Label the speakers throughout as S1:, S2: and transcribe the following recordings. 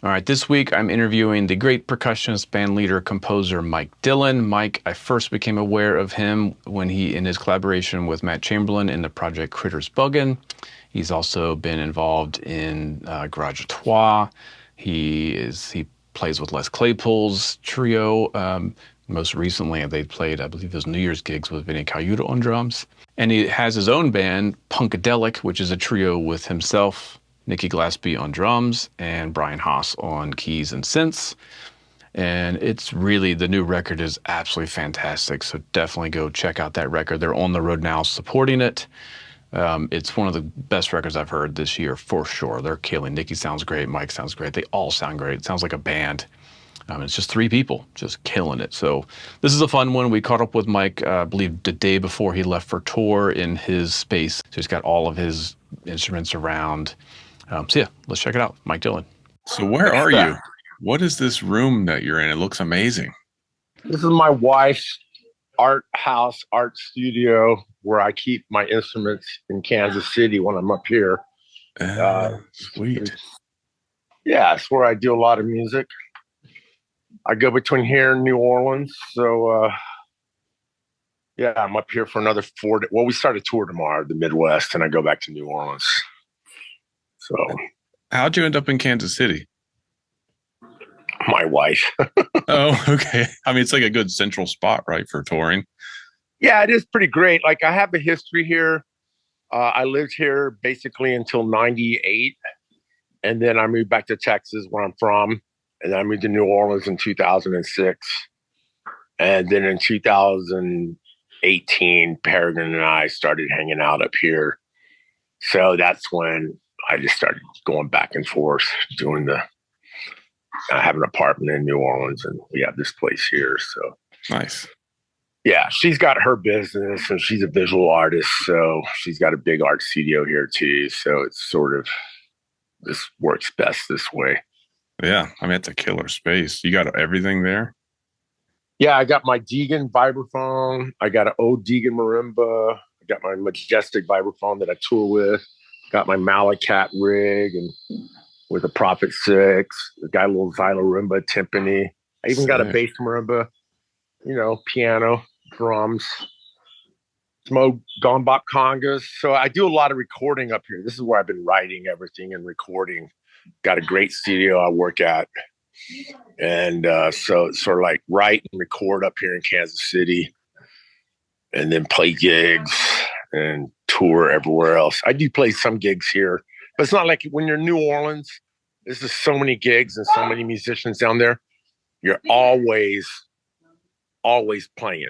S1: All right, this week I'm interviewing the great percussionist, band leader, composer Mike Dillon. Mike, I first became aware of him when in his collaboration with Matt Chamberlain in the project Critters Buggin'. He's also been involved in Garage à Trois. He plays with Les Claypool's trio. Most recently, they played, I believe, those New Year's gigs with Vinny Colaiuta on drums. And he has his own band, Punkadelic, which is a trio with himself, Nikki Glaspie on drums, and Brian Haas on keys and synths. And it's really, the new record is absolutely fantastic. So definitely go check out that record. They're on the road now supporting it. It's one of the best records I've heard this year for sure. They're killing. Nikki sounds great. Mike sounds great. They all sound great. It sounds like a band. It's just three people just killing it. So this is a fun one. We caught up with Mike, I believe, the day before he left for tour in his space. So he's got all of his instruments around. So yeah, let's check it out. Mike Dillon.
S2: So where are you? What is this room that you're in? It looks amazing.
S3: This is my wife's art studio where I keep my instruments in Kansas City when I'm up here.
S2: Sweet.
S3: Yeah, it's where I do a lot of music. I go between here and New Orleans. So, yeah, I'm up here for another 4 days. Well, we start a tour tomorrow, the Midwest, and I go back to New Orleans. So,
S2: how'd you end up in Kansas City?
S3: My wife.
S2: Oh, okay. I mean, it's like a good central spot, right, for touring?
S3: Yeah, it is pretty great. Like, I have a history here. I lived here basically until 98. And then I moved back to Texas, where I'm from. And then I moved to New Orleans in 2006. And then in 2018, Peregrine and I started hanging out up here. So that's when I just started going back and forth, I have an apartment in New Orleans and we have this place here. So
S2: nice.
S3: Yeah, she's got her business and she's a visual artist. So she's got a big art studio here too. So it's sort of, this works best this way.
S2: Yeah, I mean, it's a killer space. You got everything there?
S3: Yeah, I got my Deegan vibraphone. I got an old Deegan marimba. I got my Majestic vibraphone that I tour with. Got my Malacat rig and with a Prophet 6. Got a little xylorimba timpani. I even got a bass marimba, piano, drums, some old Gombop congas. So I do a lot of recording up here. This is where I've been writing everything and recording. Got a great studio I work at. And so it's sort of like write and record up here in Kansas City and then play gigs and tour everywhere else. I do play some gigs here, but it's not like when you're in New Orleans, there's just so many gigs and so many musicians down there. You're always playing.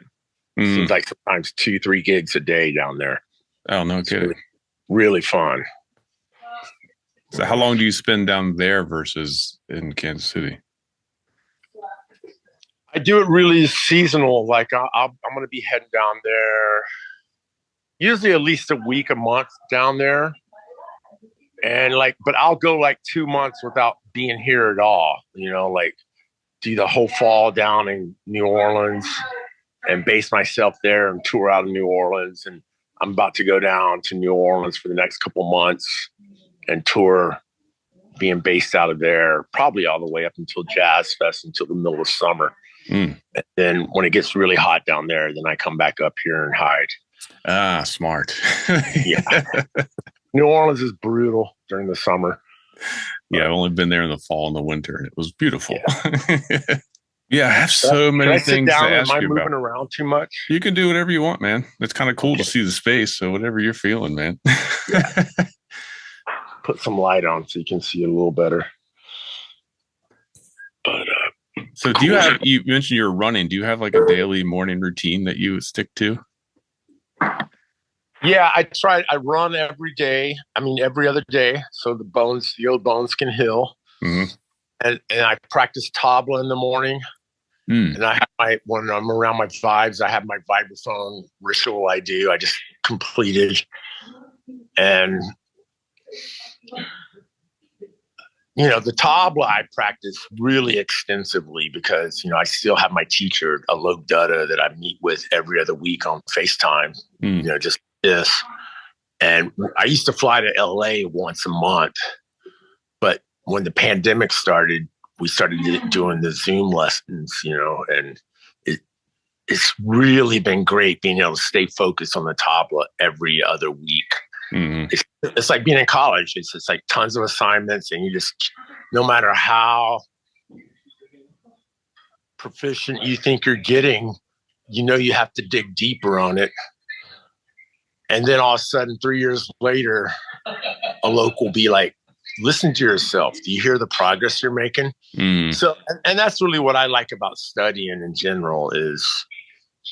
S3: Seems like sometimes 2-3 gigs a day down there.
S2: Oh, no kidding.
S3: Really fun.
S2: So how long do you spend down there versus in Kansas City?
S3: I do it really seasonal. Like I'm going to be heading down there usually at least a week, a month down there. And but I'll go 2 months without being here at all, do the whole fall down in New Orleans and base myself there and tour out of New Orleans. And I'm about to go down to New Orleans for the next couple months and tour being based out of there, probably all the way up until Jazz Fest until the middle of summer. And then when it gets really hot down there, then I come back up here and hide.
S2: Ah, smart.
S3: Yeah. New Orleans is brutal during the summer.
S2: Yeah, I've only been there in the fall and the winter, and it was beautiful. Yeah, I have so many things to ask you about. Am I moving around
S3: too much?
S2: You can do whatever you want, man. It's kind of cool to see the space, so whatever you're feeling, man.
S3: Put some light on so you can see it a little better. But
S2: so do you have, you mentioned you're running, do you have a daily morning routine that you stick to?
S3: Yeah, I run every day. I mean, every other day. So the old bones can heal. Mm-hmm. And I practice tabla in the morning. And I have when I'm around my vibes, I have my vibraphone ritual I just completed. And, the tabla I practice really extensively because, I still have my teacher, Alok Dutta, that I meet with every other week on FaceTime, just this. And I used to fly to LA once a month, but when the pandemic started, we started doing the Zoom lessons, and it's really been great being able to stay focused on the tabla every other week. Mm-hmm. It's like being in college. It's just like tons of assignments, and you just, no matter how proficient you think you're getting, you have to dig deeper on it. And then all of a sudden, 3 years later, a local will be like, listen to yourself. Do you hear the progress you're making? Mm. So, and that's really what I like about studying in general is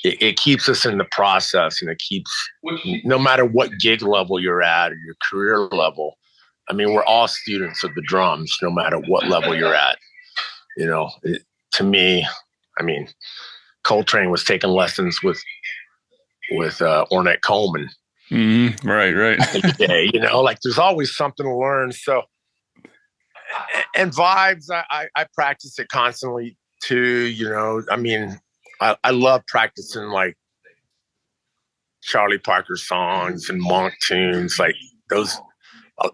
S3: it keeps us in the process, and it keeps, no matter what gig level you're at or your career level. I mean, we're all students of the drums, no matter what level you're at. To me, I mean, Coltrane was taking lessons with Ornette Coleman.
S2: Mm-hmm. Right.
S3: Day, like there's always something to learn. So, and vibes, I practice it constantly too. I mean, I love practicing like Charlie Parker songs and Monk tunes, like those,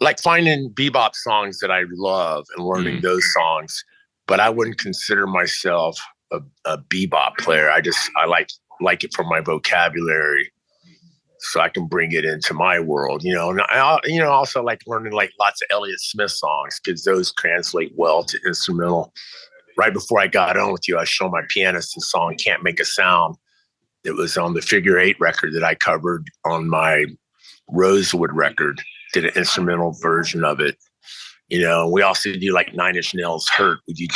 S3: like finding bebop songs that I love and learning those songs. But I wouldn't consider myself a bebop player. I like it for my vocabulary, so I can bring it into my world, And I also like learning like lots of Elliott Smith songs because those translate well to instrumental. Right before I got on with you, I showed my pianist the song "Can't Make a Sound." It was on the Figure 8 record that I covered on my Rosewood record. Did an instrumental version of it. We also do like Nine Inch Nails' "Hurt." We do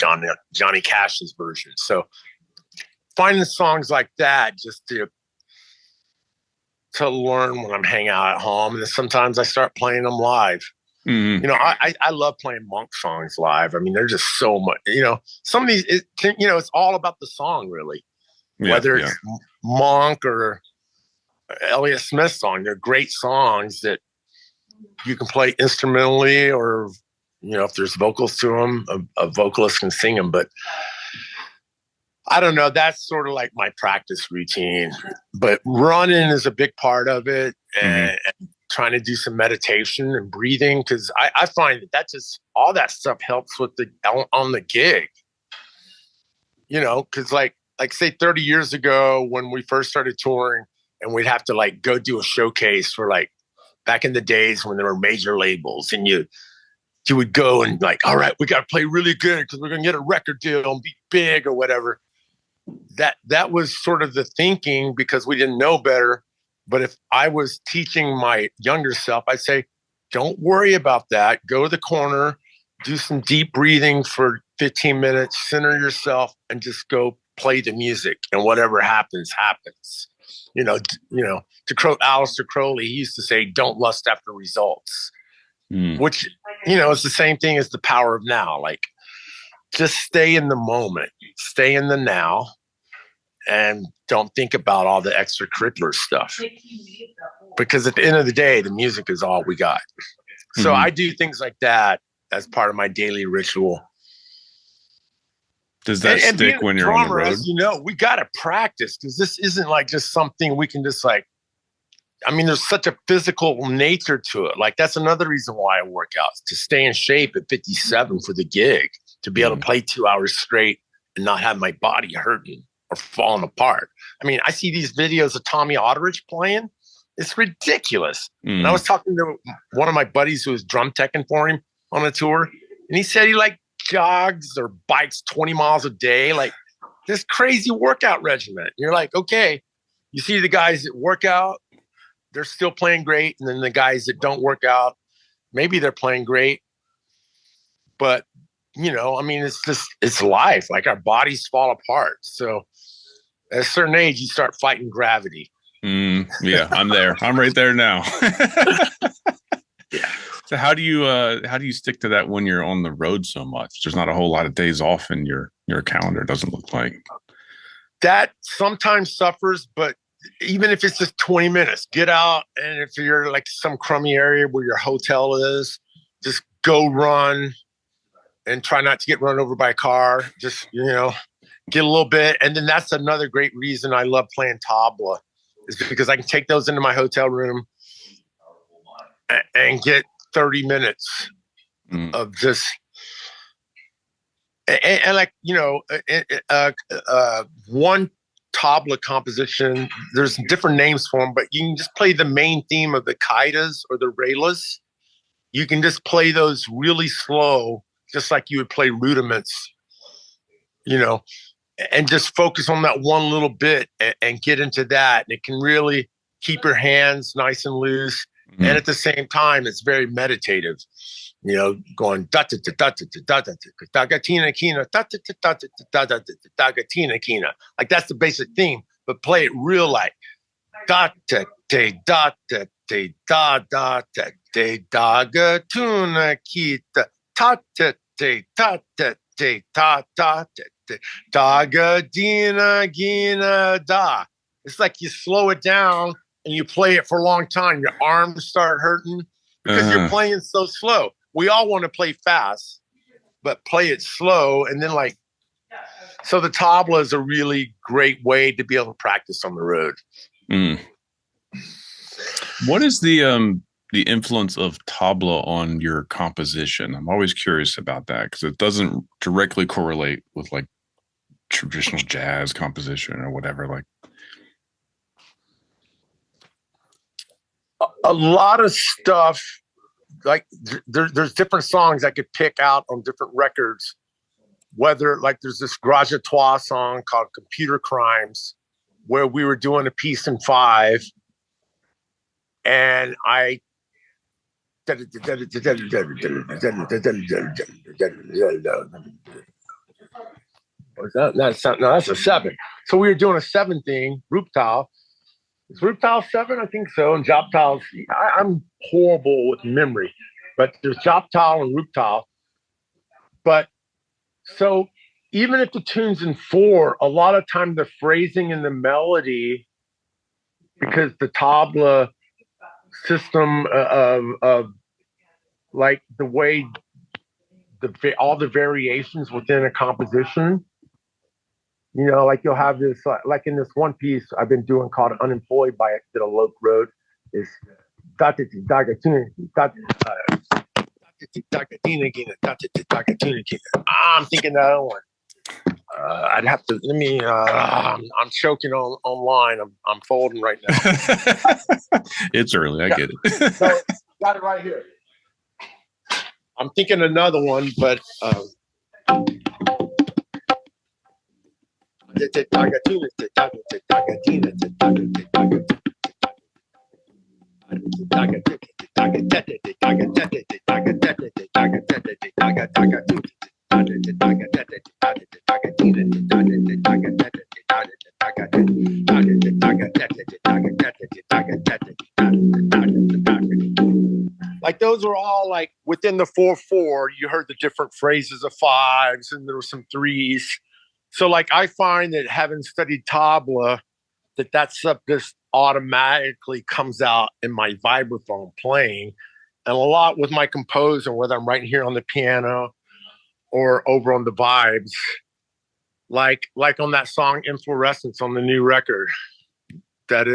S3: Johnny Cash's version. So finding songs like that just to learn when I'm hanging out at home. And then sometimes I start playing them live. Mm-hmm. I love playing Monk songs live. I mean, they're just so much, some of these, it's all about the song really. Yeah, whether it's Monk or Elliott Smith song, they're great songs that you can play instrumentally or, if there's vocals to them, a vocalist can sing them. But I don't know. That's sort of like my practice routine. But running is a big part of it, and trying to do some meditation and breathing, because I find that just all that stuff helps with on the gig. Because like say 30 years ago when we first started touring, and we'd have to like go do a showcase for like back in the days when there were major labels, and you would go and like, all right, we got to play really good because we're gonna get a record deal and be big or whatever. That was sort of the thinking because we didn't know better. But if I was teaching my younger self, I'd say, don't worry about that. Go to the corner, do some deep breathing for 15 minutes, center yourself, and just go play the music. And whatever happens, happens. To quote Aleister Crowley, he used to say, don't lust after results, which, is the same thing as the power of now. Like, just stay in the moment, stay in the now, and don't think about all the extracurricular stuff. Because at the end of the day, the music is all we got. So I do things like that as part of my daily ritual.
S2: Does that stick when you're on the road?
S3: As we got to practice, because this isn't like just something we can just like, I mean, there's such a physical nature to it. Like, that's another reason why I work out, to stay in shape at 57 for the gig, to be able to play 2 hours straight and not have my body hurting or falling apart. I mean, I see these videos of Tommy Otteridge playing. It's ridiculous. And I was talking to one of my buddies who was drum teching for him on a tour, and he said he like jogs or bikes 20 miles a day, like this crazy workout regimen. You're like, okay, you see the guys that work out, they're still playing great. And then the guys that don't work out, maybe they're playing great, but I mean, it's life. Like, our bodies fall apart. So at a certain age, you start fighting gravity.
S2: Yeah, I'm there. I'm right there now.
S3: Yeah.
S2: So how do you stick to that when you're on the road so much? There's not a whole lot of days off in your calendar, doesn't look like.
S3: That sometimes suffers, but even if it's just 20 minutes, get out. And if you're like some crummy area where your hotel is, just go run and try not to get run over by a car. Just, get a little bit. And then that's another great reason I love playing tabla, is because I can take those into my hotel room and get 30 minutes of just and like, you know, one tabla composition, there's different names for them, but you can just play the main theme of the kaitas or the relas. You can just play those really slow, just like you would play rudiments, you know, and just focus on that one little bit and get into that. And it can really keep your hands nice and loose. Mm-hmm. And at the same time, it's very meditative, you know, going da da da da da da da da da tina kina da da da da da da da da tina kina. Like that's the basic theme, but play it real like da da da da da da da da da da ga tuna kita ta ta ta ta ta ta ta ta da dina gina da. It's like you slow it down and you play it for a long time. Your arms start hurting because you're playing so slow. We all want to play fast, but play it slow. And then like, so the tabla is a really great way to be able to practice on the road.
S2: Mm. What is the influence of tabla on your composition? I'm always curious about that because it doesn't directly correlate with like traditional jazz composition or whatever. Like
S3: a lot of stuff, like there's different songs I could pick out on different records. Whether like there's this Grajatois song called Computer Crimes, where we were doing a piece in 5, and I that's a 7. So we were doing a 7 thing, Ruptal. Is Ruptal 7? I think so. And Joptal, I'm horrible with memory, but there's Joptal and Ruptal. But so even if the tune's in 4, a lot of time the phrasing and the melody, because the tabla system of like the way all the variations within a composition, you know, like you'll have this, like in this one piece I've been doing called Unemployed by the Loke Road is I'm thinking that one. I'd have to let me. I'm choking online. I'm folding right now.
S2: It's early. I get it.
S3: So, got it right here. I'm thinking another one, but like those are all like within the 4/4. You heard the different phrases of 5s, and there were some 3s. So like I find that having studied tabla, that stuff just automatically comes out in my vibraphone playing, and a lot with my composing, whether I'm right here on the piano or over on the vibes, like on that song Inflorescence on the new record. Like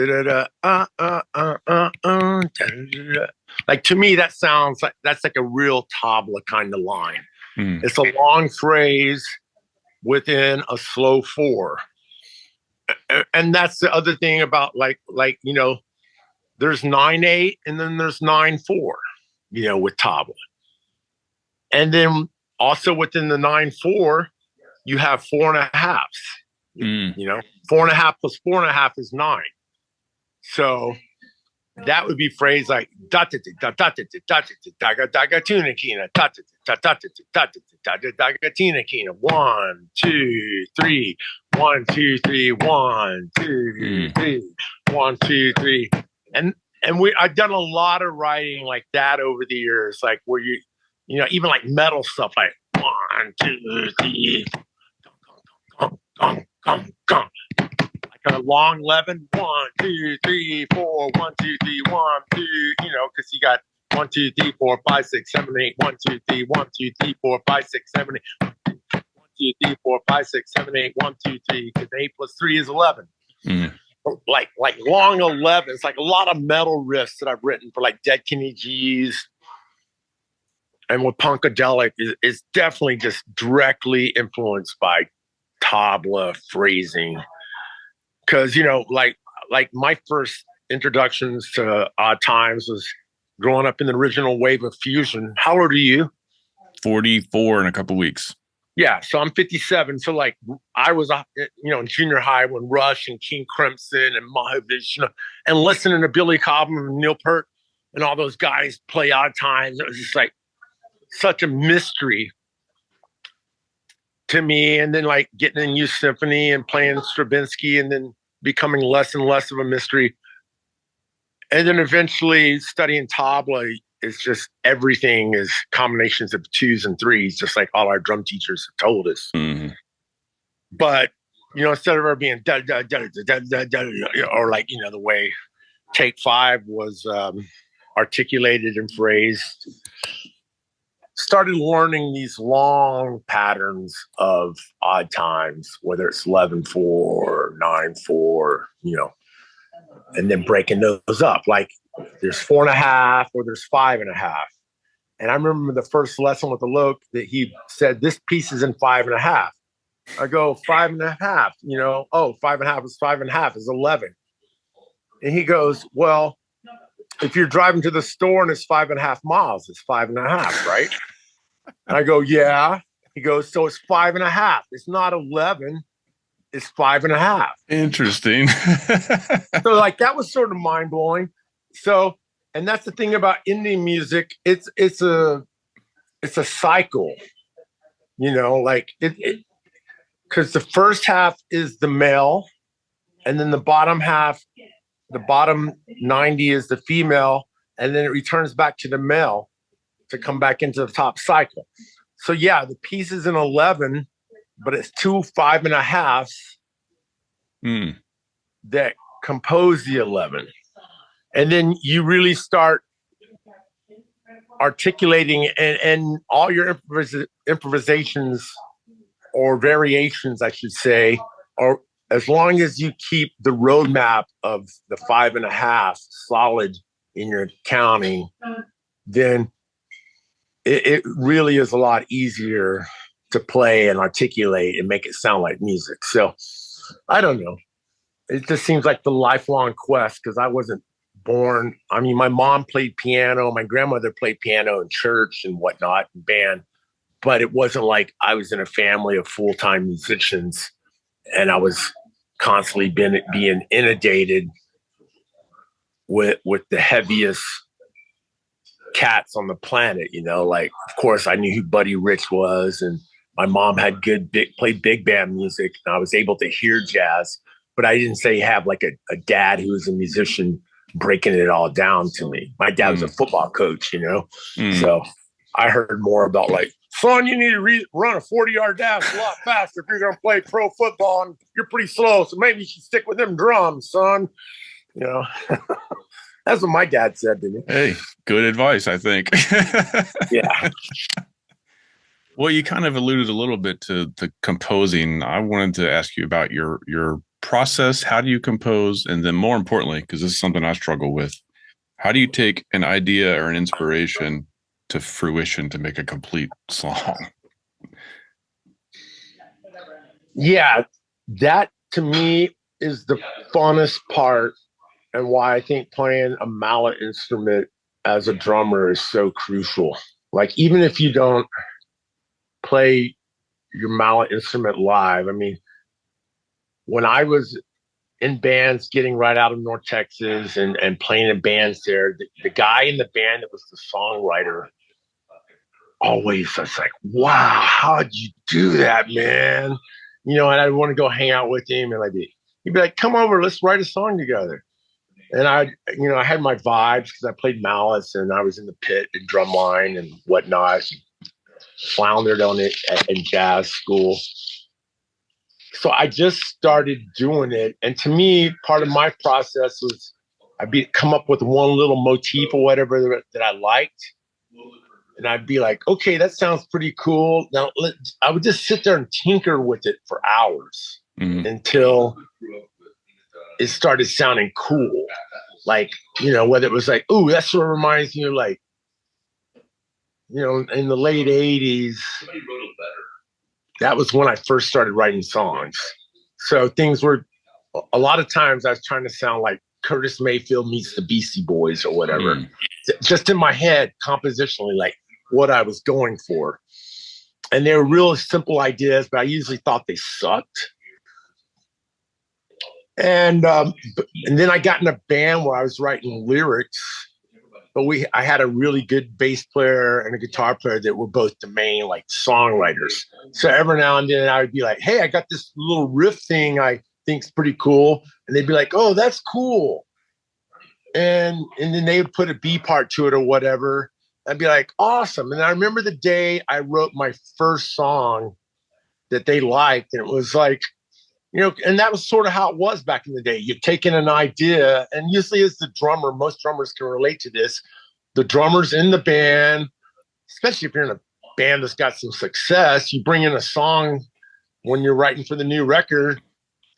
S3: to me, that sounds like that's like a real tabla kind of line. It's a long phrase within a slow 4. And that's the other thing about like, you know, there's 9/8 and then there's 9/4, you know, with tabla. And then also within the 9/4, you have 4.5. You know, 4.5 plus 4.5 is 9. So that would be phrased like da da da da da da da da da tuna kina da da da da da da da tina kina 1 2 3 1 2 3 1 2 3 1 2 3 and I've done a lot of writing like that over the years, like where you know, even like metal stuff like 1 2 3 gong gong gong, like a long 11 1 2 3 4 1 2 3 1 2, you know, because you got 1 2 3 4 5 6 7 8 1 2 3 1 2 3 4 5 6 7 8 1 2 3 4 5 6 7 8 1 2 3, because 8 plus 3 is 11. Like long 11s, like a lot of metal riffs that I've written for like Dead Kenny G's and with Punkadelic is definitely just directly influenced by tabla phrasing. Because, you know, like my first introductions to Odd Times was growing up in the original wave of fusion. How old are you?
S2: 44 in a couple weeks.
S3: Yeah, so I'm 57. So like I was, in junior high when Rush and King Crimson and Mahavishnu and listening to Billy Cobham and Neil Peart and all those guys play Odd Times. It was just like such a mystery to me. And then like getting in Youth Symphony and playing Stravinsky and then becoming less and less of a mystery. And then eventually studying tabla is just everything is combinations of twos and threes, just like all our drum teachers have told us.
S2: Mm-hmm.
S3: But, instead of her being da, da, da, da, da, da, or like, the way Take 5 was articulated and phrased, started learning these long patterns of odd times, whether it's 11/4, 9/4, and then breaking those up. Like there's 4.5 or there's 5.5. And I remember the first lesson with the Loke that he said, this piece is in 5.5. I go 5.5, 5.5 is 5.5 is 11. And he goes, well, if you're driving to the store and it's 5.5 miles, it's 5.5, right? And I go, yeah. He goes, so it's 5.5. It's not 11. It's 5.5.
S2: Interesting.
S3: So like that was sort of mind blowing. So, and that's the thing about Indian music. It's a cycle, like it because the first half is the male, and then the bottom 90 is the female, and then it returns back to the male to come back into the top cycle. So yeah, the piece is in 11, but it's 2 5.5s that compose the 11. And then you really start articulating and all your improvisations or variations, I should say, or as long as you keep the roadmap of the 5.5 solid in your counting, then it really is a lot easier to play and articulate and make it sound like music. So I don't know. It just seems like the lifelong quest because I wasn't born. I mean, my mom played piano. My grandmother played piano in church and whatnot, and band. But it wasn't like I was in a family of full-time musicians and I was constantly being inundated with the heaviest cats on the planet, like of course I knew who Buddy Rich was, and my mom had played big band music, and I was able to hear jazz, but I didn't say have like a dad who was a musician breaking it all down to me. My dad was a football coach, so I heard more about like, son, you need to run a 40-yard dash a lot faster if you're going to play pro football, and you're pretty slow, so maybe you should stick with them drums, son. That's what my dad said to me.
S2: Hey, good advice, I think.
S3: Yeah.
S2: Well, you kind of alluded a little bit to the composing. I wanted to ask you about your process. How do you compose? And then more importantly, because this is something I struggle with, how do you take an idea or an inspiration to fruition to make a complete song?
S3: Yeah, that to me is the funnest part, and why I think playing a mallet instrument as a drummer is so crucial. Like, even if you don't play your mallet instrument live, I mean, when I was in bands getting right out of North Texas and playing in bands there, the guy in the band that was the songwriter always was like, wow, how'd you do that, man? And I'd want to go hang out with him, and he'd be like, come over, let's write a song together. And I had my vibes because I played mallets and I was in the pit and drumline and whatnot, floundered on it in jazz school. So I just started doing it. And to me, part of my process was come up with one little motif or whatever that I liked. And I'd be like, okay, that sounds pretty cool. Now I would just sit there and tinker with it for hours until it started sounding cool. Like, whether it was like, ooh, that sort of reminds me of like, in the late 80s, that was when I first started writing songs. So things were, a lot of times I was trying to sound like Curtis Mayfield meets the Beastie Boys or whatever. Just in my head, compositionally, like what I was going for. And they were real simple ideas, but I usually thought they sucked. And then I got in a band where I was writing lyrics, but I had a really good bass player and a guitar player that were both the main like songwriters. So every now and then I would be like, hey, I got this little riff thing I think's pretty cool. And they'd be like, oh, that's cool. And then they would put a B part to it or whatever. I'd be like, awesome. And I remember the day I wrote my first song that they liked. And it was like, and that was sort of how it was back in the day. You're taking an idea, and usually as the drummer, most drummers can relate to this. The drummers in the band, especially if you're in a band that's got some success, you bring in a song when you're writing for the new record,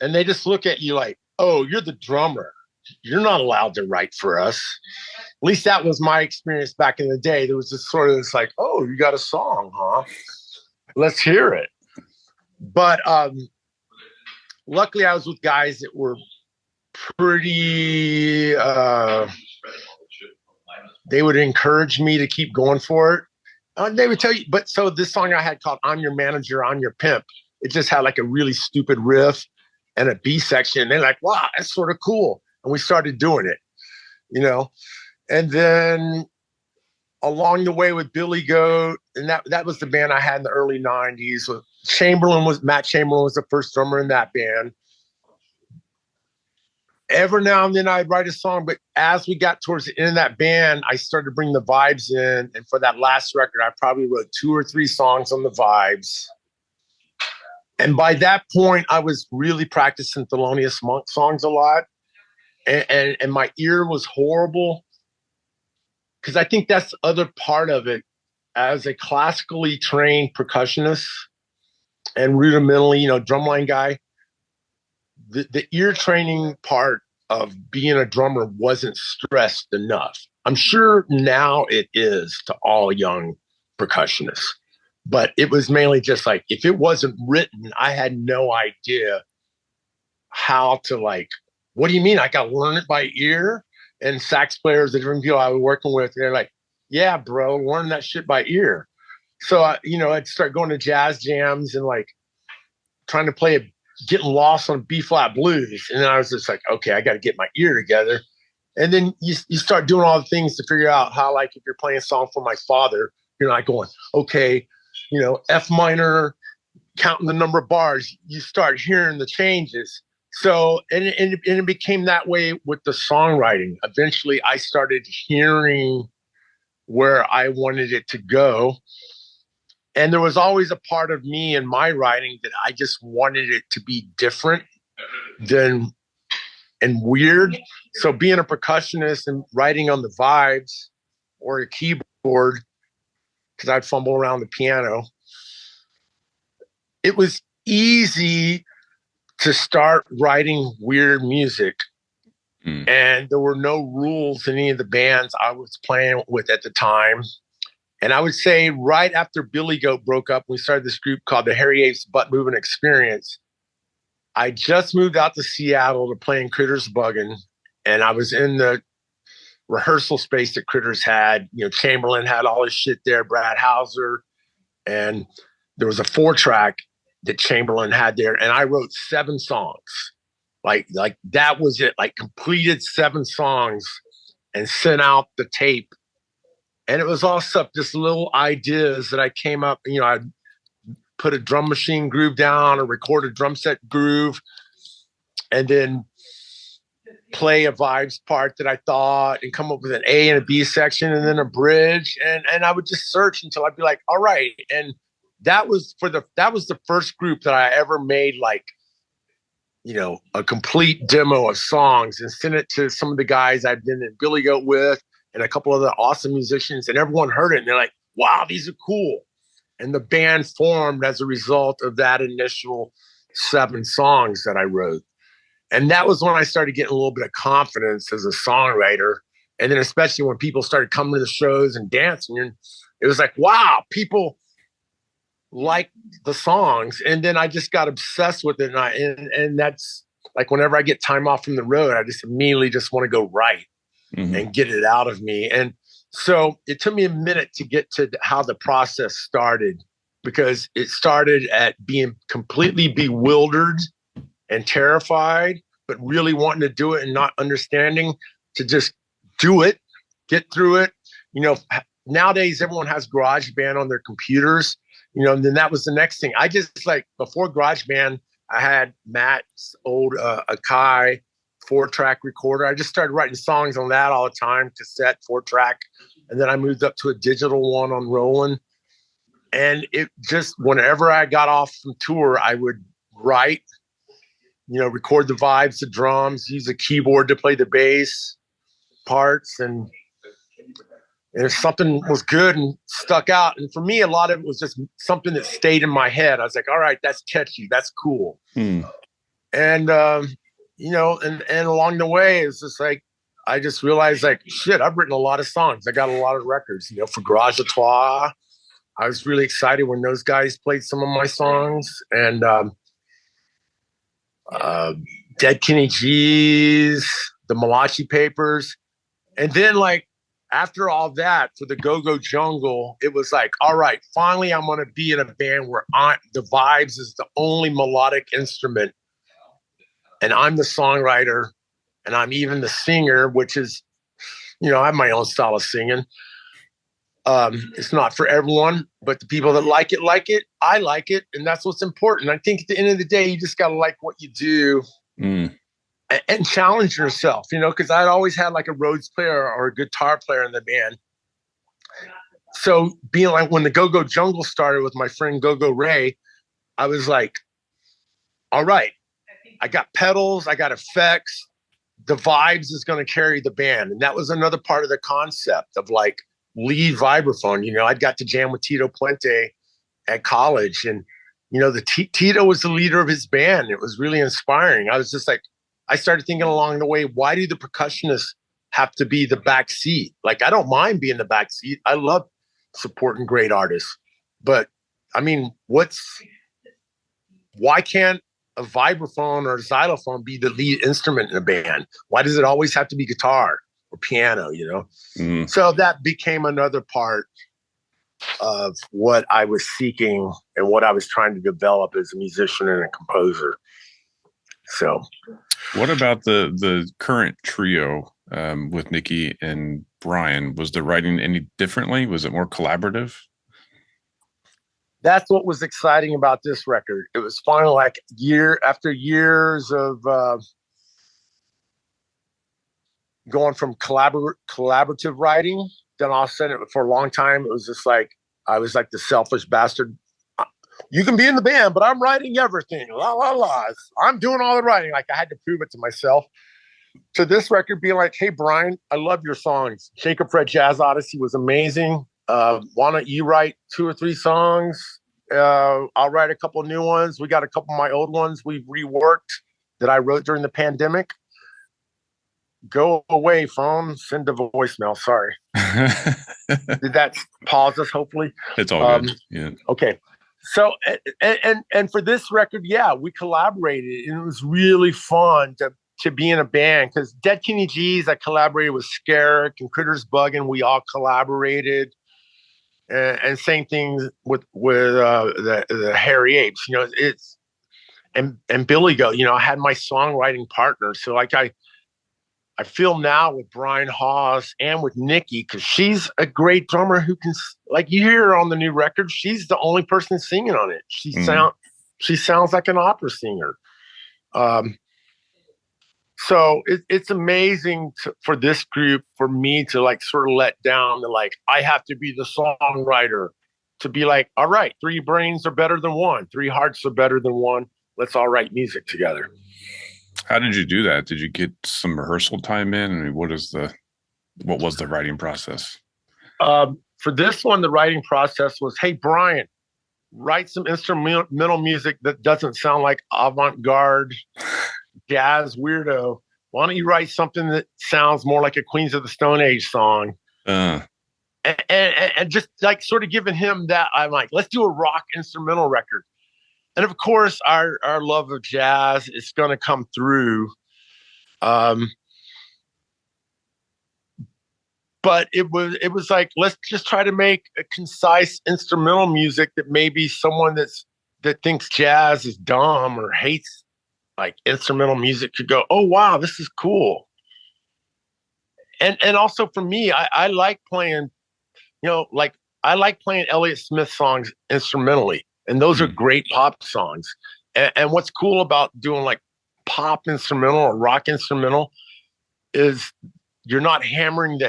S3: and they just look at you like, oh, you're the drummer. You're not allowed to write for us. At least that was my experience back in the day. There was this sort of this like, oh, you got a song, huh? Let's hear it. But luckily I was with guys that were pretty, they would encourage me to keep going for it. They would tell you, but so this song I had called I'm Your Manager, I'm Your Pimp, it just had like a really stupid riff and a B section. They're like, wow, that's sort of cool. And we started doing it, and then along the way with Billy Goat, and that was the band I had in the early 90s. Matt Chamberlain was the first drummer in that band. Every now and then I'd write a song, but as we got towards the end of that band, I started to bring the vibes in. And for that last record, I probably wrote 2 or 3 songs on the vibes. And by that point, I was really practicing Thelonious Monk songs a lot. And my ear was horrible. Because I think that's the other part of it. As a classically trained percussionist and rudimentally, drumline guy, the ear training part of being a drummer wasn't stressed enough. I'm sure now it is to all young percussionists, but it was mainly just like, if it wasn't written, I had no idea how to what do you mean? I got to learn it by ear? And sax players, the different people I was working with, they're like, yeah, bro, learn that shit by ear. So, I'd start going to jazz jams and trying to play getting lost on B-flat blues. And then I was just like, okay, I got to get my ear together. And then you start doing all the things to figure out how, if you're playing a song for my father, you're not going, okay, F minor, counting the number of bars. You start hearing the changes. So, and it became that way with the songwriting. Eventually, I started hearing where I wanted it to go. And there was always a part of me in my writing that I just wanted it to be different and weird. So being a percussionist and writing on the vibes or a keyboard, because I'd fumble around the piano, it was easy to start writing weird music. And there were no rules in any of the bands I was playing with at the time. And I would say right after Billy Goat broke up, we started this group called the Harry Apes Butt Moving Experience. I just moved out to Seattle to play in Critters Buggin', and I was in the rehearsal space that Critters had. Chamberlain had all his shit there, Brad Hauser, and there was a 4-track that Chamberlain had there, and I wrote 7 songs. Like that was it. Completed 7 songs and sent out the tape. And it was all stuff, just little ideas that I came up. I'd put a drum machine groove down or record a drum set groove, and then play a vibes part that I thought, and come up with an A and a B section, and then a bridge. And I would just search until I'd be like, all right. And that was the first group that I ever made a complete demo of songs and sent it to some of the guys I'd been in Billy Goat with and a couple of the awesome musicians, and everyone heard it and they're like, wow, these are cool. And the band formed as a result of that initial 7 songs that I wrote. And that was when I started getting a little bit of confidence as a songwriter. And then especially when people started coming to the shows and dancing, it was like, wow, people like the songs. And then I just got obsessed with it. And that's like, whenever I get time off from the road, I just immediately just want to go write and get it out of me. And so it took me a minute to get to how the process started, because it started at being completely bewildered and terrified, but really wanting to do it and not understanding, to just do it, get through it. You know, nowadays everyone has GarageBand on their computers, you know, and then that was the next thing. I just, like, before GarageBand, I had Matt's old Akai 4-track recorder. I just started writing songs on that all the time, cassette, 4-track. And then I moved up to a digital one on Roland. And it just, whenever I got off from tour, I would write, you know, record the vibes, the drums, use a keyboard to play the bass parts. And if something was good and stuck out, and for me, a lot of it was just something that stayed in my head. I was like, all right, that's catchy. That's cool. And, you know, and along the way, it's just like, I just realized, like, shit, I've written a lot of songs. I got a lot of records, you know, for Garage à Trois. I was really excited when those guys played some of my songs. And Dead Kenny G's, the Malachi Papers. And then, like, after all that, for the Go-Go Jungle, it was like, all right, finally I'm going to be in a band where the vibes is the only melodic instrument. And I'm the songwriter, and I'm even the singer, which is, you know, I have my own style of singing. It's not for everyone, but the people that like it. I like it. And that's what's important. I think at the end of the day, you just got to like what you do and challenge yourself, you know, because I'd always had like a Rhodes player or a guitar player in the band. So being like, when the Go-Go Jungle started with my friend Go-Go Ray, I was like, all right, I got pedals, I got effects. The vibes is going to carry the band. And that was another part of the concept of, like, lead vibraphone. You know, I'd got to jam with Tito Puente at college, and, you know, Tito was the leader of his band. It was really inspiring. I was just like, I started thinking along the way, why do the percussionists have to be the back seat? Like, I don't mind being the back seat. I love supporting great artists, but I mean, why can't a vibraphone or a xylophone be the lead instrument in a band? Why does it always have to be guitar or piano, you know? So that became another part of what I was seeking and what I was trying to develop as a musician and a composer. So
S2: what about the current trio with Nikki and Brian? Was the writing any differently? Was it more collaborative?
S3: That's what was exciting about this record. It was finally, like, year after years of going from collaborative writing. Then all of a sudden, for a long time, it was just like, I was like the selfish bastard. You can be in the band, but I'm writing everything. La, la, la. I'm doing all the writing. Like, I had to prove it to myself. To this record being like, hey, Brian, I love your songs. Jacob Fred Jazz Odyssey was amazing. Why don't you write 2 or 3 songs? I'll write a couple new ones. We got a couple of my old ones we've reworked that I wrote during the pandemic. Go away, phone. Send a voicemail. Sorry. Did that pause us, hopefully?
S2: It's all good. Yeah.
S3: Okay. So, and for this record, yeah, we collaborated, and it was really fun to be in a band, because Dead Kenny G's, I collaborated with Skerrick, and Critters Buggin', we all collaborated. And same thing with the Hairy Apes, you know, it's, and Billy Goat, you know, I had my songwriting partner. So, like, I feel now with Brian Hawes and with Nikki, because she's a great drummer who can, like, you hear her on the new record, she's the only person singing on it. She sounds like an opera singer. So it's amazing for this group, for me to, like, sort of let down the, like, I have to be the songwriter, to be like, all right, 3 brains are better than 1. 3 hearts are better than 1. Let's all write music together.
S2: How did you do that? Did you get some rehearsal time in? I mean, what was the writing process?
S3: For this one, the writing process was, hey, Brian, write some instrumental music that doesn't sound like avant-garde jazz weirdo. Why don't you write something that sounds more like a Queens of the Stone Age song? and just like sort of giving him that. I'm like, let's do a rock instrumental record. And of course, our love of jazz is going to come through. But it was like, let's just try to make a concise instrumental music that maybe someone that thinks jazz is dumb or hates like instrumental music could go, oh wow, this is cool. And also for me, I like playing, like I like playing Elliott Smith songs instrumentally, and those are great pop songs. And what's cool about doing like pop instrumental or rock instrumental is you're not hammering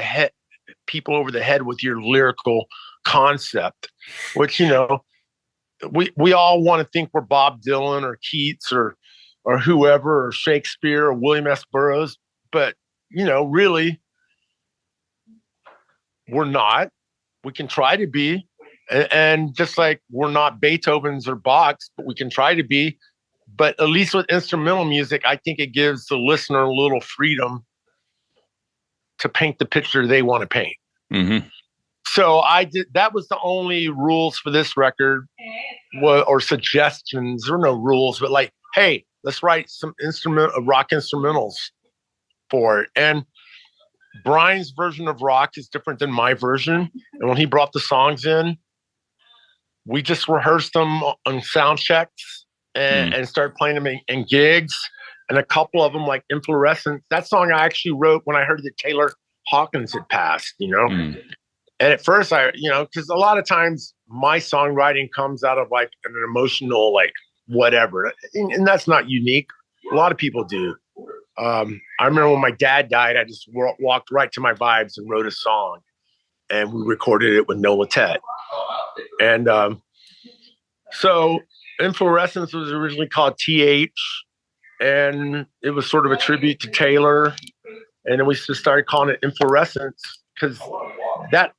S3: people over the head with your lyrical concept, which we all want to think we're Bob Dylan or Keats or whoever, or Shakespeare or William S. Burroughs, but really we're not. We can try to be, and just like we're not Beethoven's or Bach's, but we can try to be. But at least with instrumental music, I think it gives the listener a little freedom to paint the picture they want to paint.
S2: Mm-hmm.
S3: So that was the only rules for this record, or suggestions. There were no rules, but like, hey, let's write some rock instrumentals for it. And Brian's version of rock is different than my version. And when he brought the songs in, we just rehearsed them on sound checks and started playing them in gigs. And a couple of them, like Inflorescence, that song I actually wrote when I heard that Taylor Hawkins had passed, And at first because a lot of times my songwriting comes out of like an emotional, like whatever. And that's not unique. A lot of people do. I remember when my dad died, I just walked right to my vibes and wrote a song, and we recorded it with Nola Tet. And so Inflorescence was originally called TH, and it was sort of a tribute to Taylor. And then we just started calling it Inflorescence because that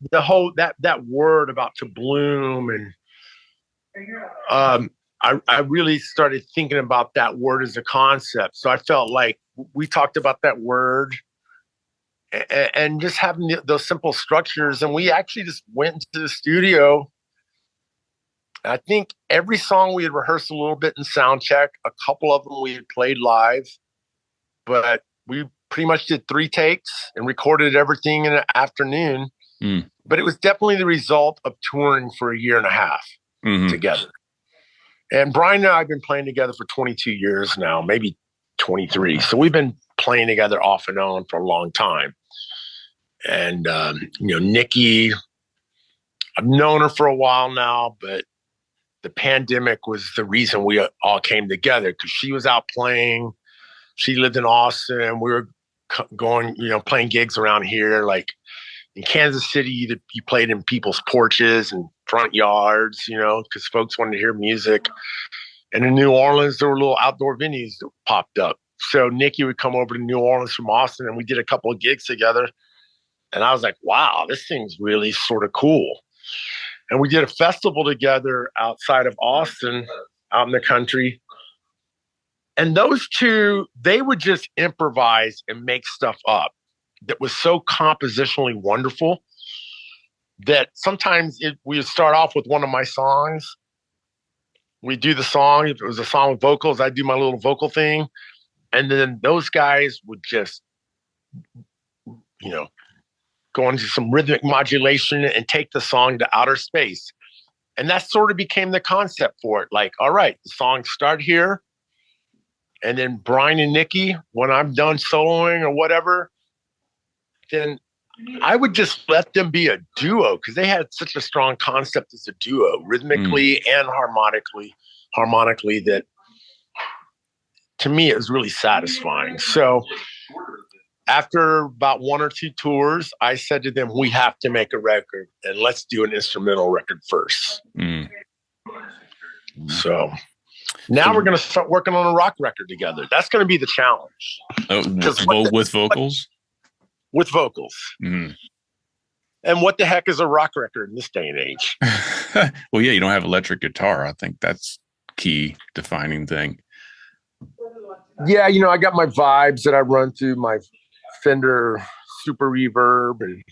S3: word about to bloom, and I really started thinking about that word as a concept. So I felt like we talked about that word and just having those simple structures. And we actually just went into the studio. I think every song we had rehearsed a little bit in sound check. A couple of them we had played live, but we pretty much did 3 takes and recorded everything in an afternoon. But it was definitely the result of touring for a year and a half together. And Brian and I have been playing together for 22 years now, maybe 23. So we've been playing together off and on for a long time. And, Nikki, I've known her for a while now, but the pandemic was the reason we all came together, because she was out playing. She lived in Austin, and we were going, playing gigs around here. Like in Kansas City, you played in people's porches and front yards, because folks wanted to hear music. And in New Orleans, there were little outdoor venues that popped up. So Nikki would come over to New Orleans from Austin, and we did a couple of gigs together. And I was like, wow, this thing's really sort of cool. And we did a festival together outside of Austin, out in the country. And those two, they would just improvise and make stuff up that was so compositionally wonderful that sometimes we would start off with one of my songs. We'd do the song. If it was a song with vocals, I'd do my little vocal thing. And then those guys would just, go into some rhythmic modulation and take the song to outer space. And that sort of became the concept for it. Like, all right, the songs start here. And then Brian and Nikki, when I'm done soloing or whatever, then I would just let them be a duo, because they had such a strong concept as a duo, rhythmically and harmonically, that to me, it was really satisfying. So after about 1 or 2 tours, I said to them, we have to make a record, and let's do an instrumental record first. So now we're going to start working on a rock record together. That's going to be the challenge.
S2: With vocals?
S3: With vocals. And what the heck is a rock record in this day and age?
S2: Well, yeah, you don't have electric guitar. I think that's key defining thing.
S3: Yeah, I got my vibes that I run through my Fender Super Reverb, and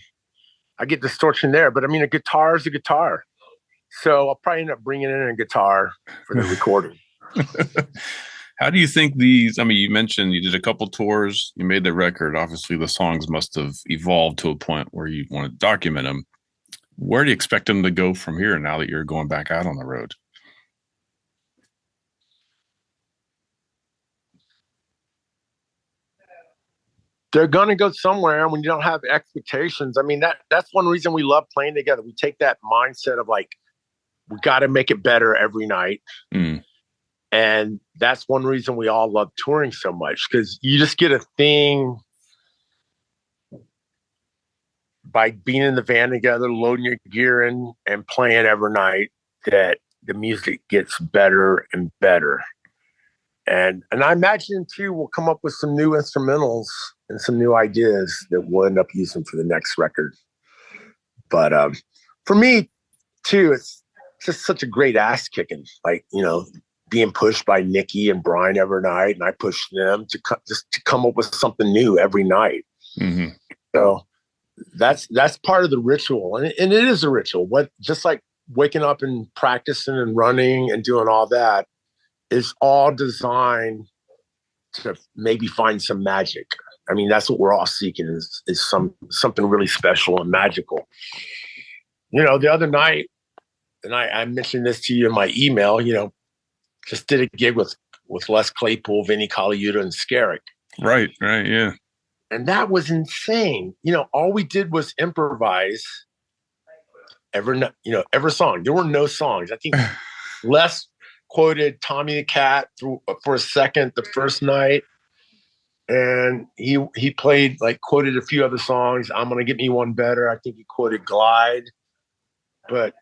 S3: I get distortion there. But I mean, a guitar is a guitar. So I'll probably end up bringing in a guitar for the recording.
S2: How do you think these, I mean, you mentioned you did a couple tours, you made the record. Obviously, the songs must have evolved to a point where you want to document them. Where do you expect them to go from here now that you're going back out on the road?
S3: They're going to go somewhere when you don't have expectations. I mean, that's one reason we love playing together. We take that mindset of like, we got to make it better every night.
S2: Mm.
S3: And that's one reason we all love touring so much, because you just get a thing by being in the van together, loading your gear in and playing every night, that the music gets better and better. And I imagine too, we'll come up with some new instrumentals and some new ideas that we'll end up using for the next record. But for me too, it's just such a great ass kicking, like, you know, being pushed by Nikki and Brian every night, and I push them to just to come up with something new every night.
S2: Mm-hmm.
S3: So that's part of the ritual, and it is a ritual. What, just like waking up and practicing and running and doing all that, is all designed to maybe find some magic. I mean, that's what we're all seeking, is something really special and magical. You know, the other night, and I mentioned this to you in my email, you know, just did a gig with Les Claypool, Vinnie Colaiuta, and Skerrick.
S2: Right, yeah.
S3: And that was insane. You know, all we did was improvise every song. There were no songs. I think Les quoted Tommy the Cat for a second the first night, and he played, like, quoted a few other songs. I'm Gonna Get Me One Better. I think he quoted Glide. But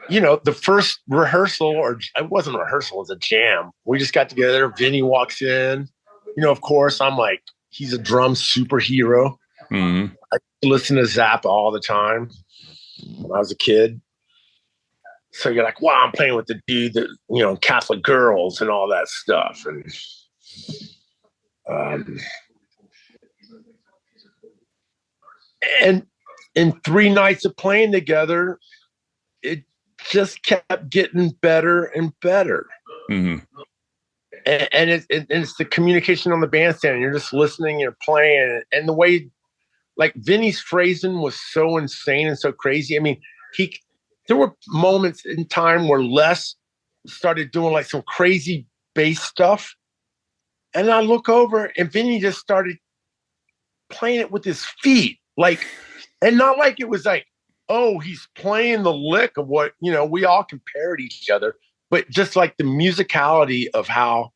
S3: you know, the first rehearsal, or it wasn't a rehearsal, it was a jam. We just got together. Vinny walks in. You know, of course, I'm like, he's a drum superhero.
S2: Mm-hmm.
S3: I listen to Zappa all the time when I was a kid. So you're like, wow, I'm playing with the dude that, you know, Catholic girls and all that stuff. And in 3 nights of playing together, it just kept getting better and better.
S2: Mm-hmm.
S3: And it's the communication on the bandstand. And you're just listening, you're playing, and the way, like, Vinny's phrasing was so insane and so crazy. I mean, there were moments in time where Les started doing like some crazy bass stuff, and I look over and Vinny just started playing it with his feet, like, and not like it was like, oh, he's playing the lick of what, you know, we all compared each other, but just like the musicality of how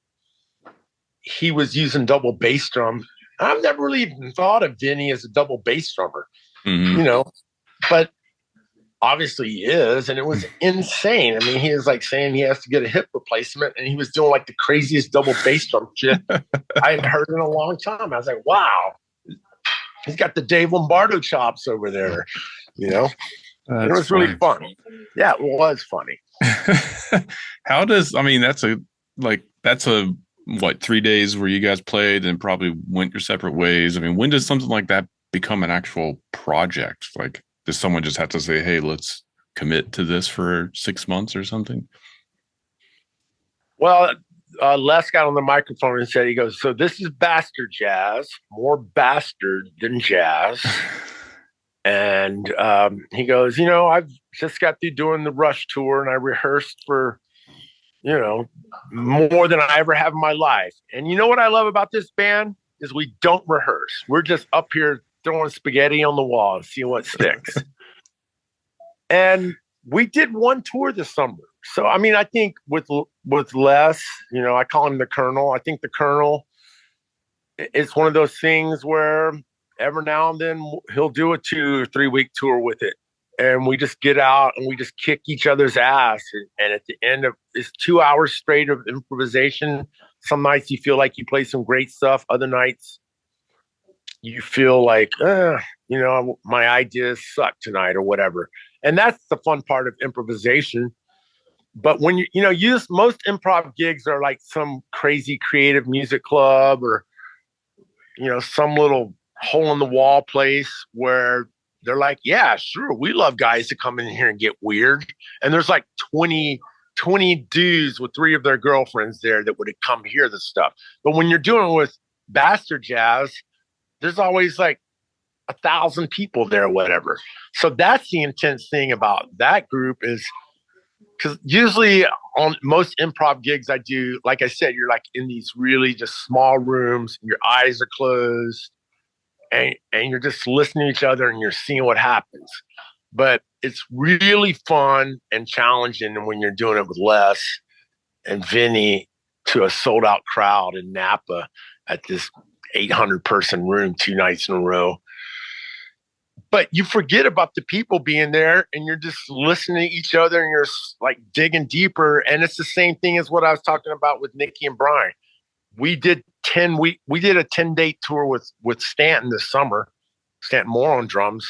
S3: he was using double bass drum. I've never really even thought of Vinny as a double bass drummer,
S2: Mm-hmm.
S3: you know, but obviously he is, and it was insane. I mean, he was like saying he has to get a hip replacement, and he was doing like the craziest double bass drum shit I had heard in a long time. I was like, wow, he's got the Dave Lombardo chops over there, you know. It was really fun. Yeah, it was funny.
S2: How does, I mean, that's a what, 3 days where you guys played and probably went your separate ways. I mean, when does something like that become an actual project? Like, does someone just have to say, hey, let's commit to this for 6 months or something?
S3: Well, Les got on the microphone and said, he goes, so this is bastard jazz, more bastard than jazz. And he goes, you know, I've just got through doing the Rush tour, and I rehearsed for, you know, more than I ever have in my life. And you know what I love about this band is we don't rehearse. We're just up here throwing spaghetti on the wall and seeing what sticks. And we did one tour this summer. So, I mean, I think with Les, you know, I call him the Colonel. I think the Colonel, it's one of those things where every now and then he'll do a 2 or 3 week tour with it. And we just get out and we just kick each other's ass. And at the end of it's 2 hours straight of improvisation. Some nights you feel like you play some great stuff. Other nights you feel like, you know, my ideas suck tonight or whatever. And that's the fun part of improvisation. But when most improv gigs are like some crazy creative music club, or, you know, some little hole in the wall place where they're like, yeah, sure, we love guys to come in here and get weird. And there's like 20 dudes with 3 of their girlfriends there that would come hear this stuff. But when you're doing it with Bastard Jazz, there's always like 1,000 people there, whatever. So that's the intense thing about that group is because usually on most improv gigs I do, like I said, you're like in these really just small rooms, and your eyes are closed, and you're just listening to each other and you're seeing what happens. But it's really fun and challenging when you're doing it with Les and Vinny to a sold out crowd in Napa at this 800 person room 2 nights in a row. But you forget about the people being there and you're just listening to each other and you're like digging deeper. And it's the same thing as what I was talking about with Nikki and Brian. We did a 10-day tour with Stanton this summer, Stanton Moore on drums.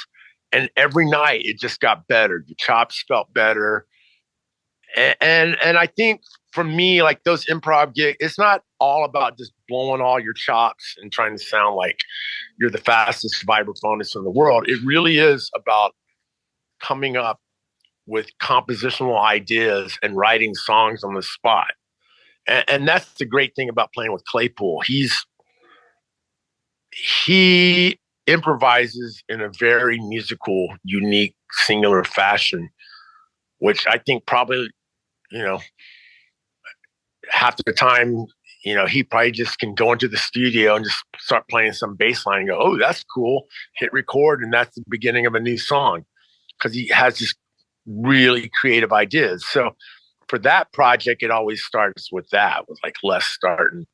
S3: And every night it just got better. The chops felt better. And I think for me, like those improv gigs, it's not all about just blowing all your chops and trying to sound like you're the fastest vibraphonist in the world. It really is about coming up with compositional ideas and writing songs on the spot. And that's the great thing about playing with Claypool. He improvises in a very musical, unique, singular fashion, which I think probably, half the time, he probably just can go into the studio and just start playing some bass line and go, oh, that's cool. Hit record. And that's the beginning of a new song because he has this really creative ideas. So for that project, it always starts with that, with like Les starting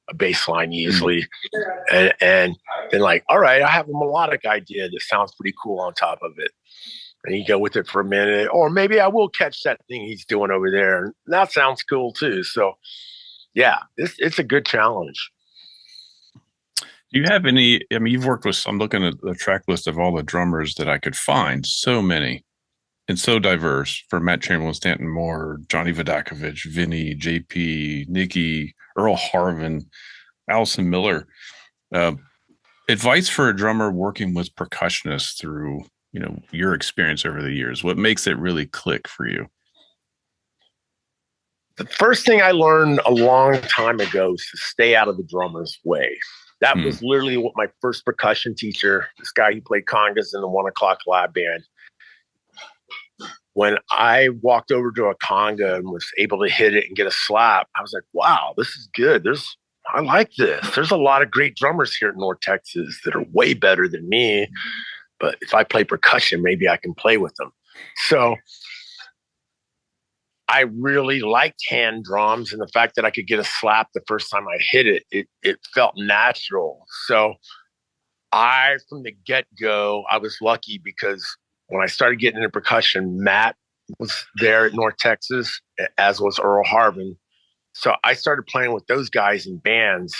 S3: a bass line easily. And then like, all right, I have a melodic idea that sounds pretty cool on top of it. And you go with it for a minute, or maybe I will catch that thing he's doing over there. And that sounds cool too. So yeah, it's a good challenge.
S2: Do you have any, you've worked with, I'm looking at the track list of all the drummers that I could find, so many and so diverse, for Matt Chamberlain, Stanton Moore, Johnny Vodakovich, Vinny, JP, Nikki, Earl Harvin, Allison Miller. Advice for a drummer working with percussionists through, your experience over the years. What makes it really click for you?
S3: The first thing I learned a long time ago is to stay out of the drummer's way. That was literally what my first percussion teacher, this guy who played congas in the 1 O'Clock Lab Band. When I walked over to a conga and was able to hit it and get a slap, I was like, wow, this is good. I like this. There's a lot of great drummers here in North Texas that are way better than me. But if I play percussion, maybe I can play with them. So I really liked hand drums, and the fact that I could get a slap the first time I hit it, it felt natural. So from the get-go, I was lucky because when I started getting into percussion, Matt was there at North Texas, as was Earl Harvin. So I started playing with those guys in bands.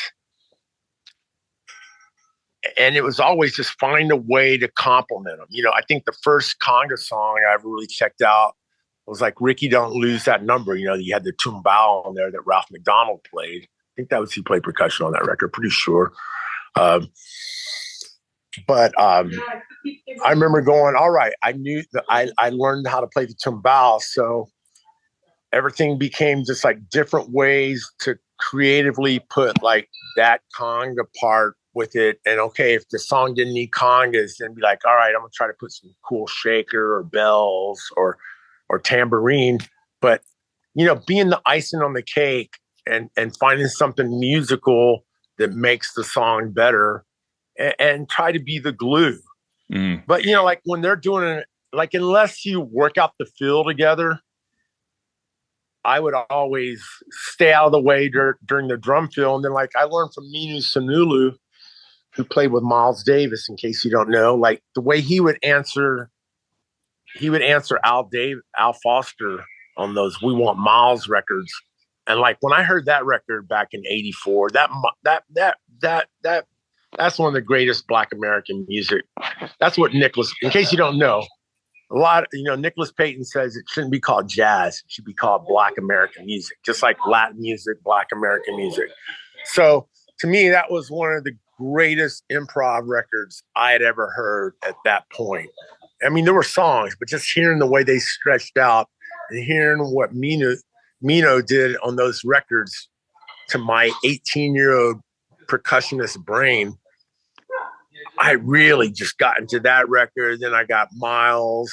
S3: And it was always just find a way to compliment them. I think the first conga song I ever really checked out was like Ricky Don't Lose That Number. You had the tumbao on there that Ralph McDonald played. I think that was he played percussion on that record, pretty sure. But I remember going, all right, I knew that I learned how to play the tumbao. So everything became just like different ways to creatively put like that conga part with it. And okay, if the song didn't need congas, then be like, all right, I'm gonna try to put some cool shaker or bells or tambourine. But being the icing on the cake and finding something musical that makes the song better and try to be the glue. But like when they're doing it, like unless you work out the feel together, I would always stay out of the way during the drum fill. And then like I learned from Minu Sunulu, who played with Miles Davis, in case you don't know, like the way he would answer Al Foster on those We Want Miles records. And like when I heard that record back in '84, that's one of the greatest Black American music. That's what Nicholas, in case you don't know, Nicholas Payton says it shouldn't be called jazz. It should be called Black American music, just like Latin music, Black American music. So to me, that was one of the greatest improv records I had ever heard at that point. I mean, there were songs, but just hearing the way they stretched out and hearing what Mino did on those records to my 18-year-old percussionist brain, I really just got into that record. Then I got Miles,